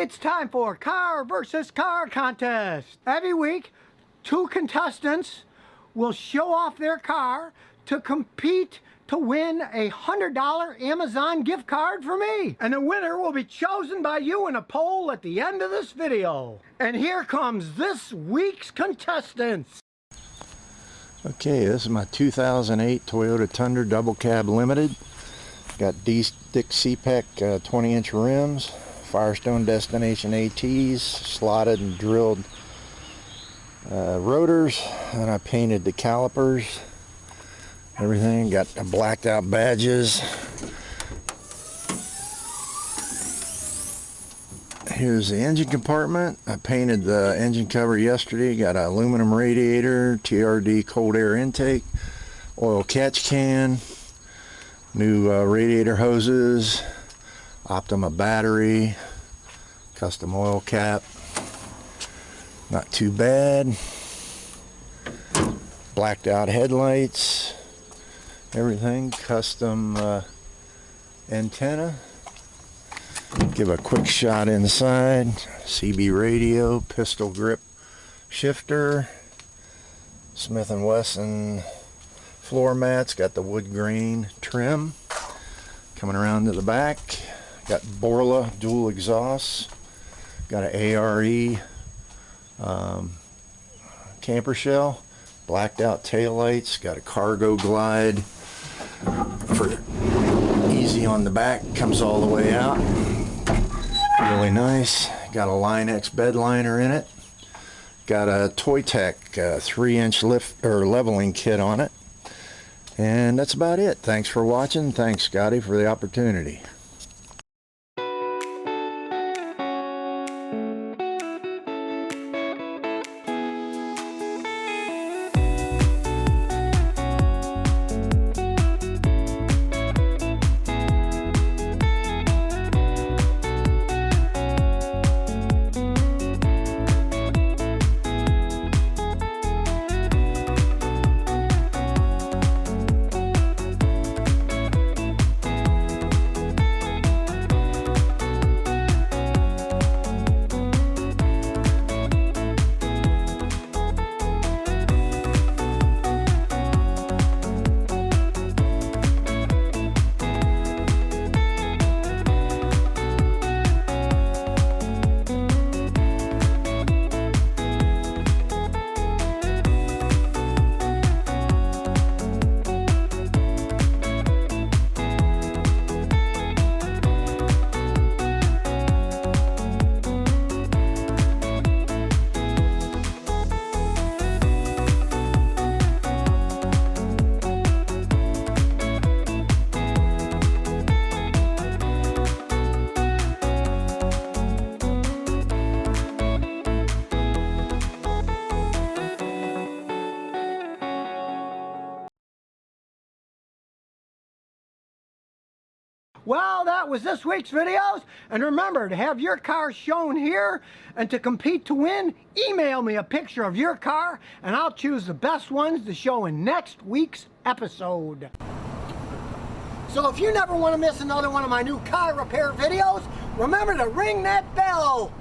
It's time for car versus car contest. Every week, 2 contestants will show off their car to compete to win a $100 Amazon gift card for me. And the winner will be chosen by you in a poll at the end of this video. And here comes this week's contestants. Okay, this is my 2008 Toyota Tundra Double Cab Limited. Got D-stick CPEC 20-inch rims, Firestone Destination ATs, slotted and drilled rotors, and I painted the calipers, everything. Got blacked out badges. Here's the engine compartment. I painted the engine cover yesterday. Got an aluminum radiator, TRD cold air intake, oil catch can, new radiator hoses, Optima battery, custom oil cap. Not too bad. Blacked out headlights, everything. Custom antenna. Give a quick shot inside. CB radio, pistol grip shifter, Smith & Wesson floor mats. Got the wood grain trim. Coming around to the back, got Borla dual exhausts. Got an ARE camper shell. Blacked out taillights. Got a cargo glide for easy on the back. Comes all the way out. Really nice. Got a Line-X bed liner in it. Got a Toy-Tech 3-inch lift or leveling kit on it. And that's about it. Thanks for watching. Thanks, Scotty, for the opportunity. Well, that was this week's videos, and remember to have your car shown here, and to compete to win, email me a picture of your car and I'll choose the best ones to show in next week's episode. So if you never want to miss another one of my new car repair videos, remember to ring that bell.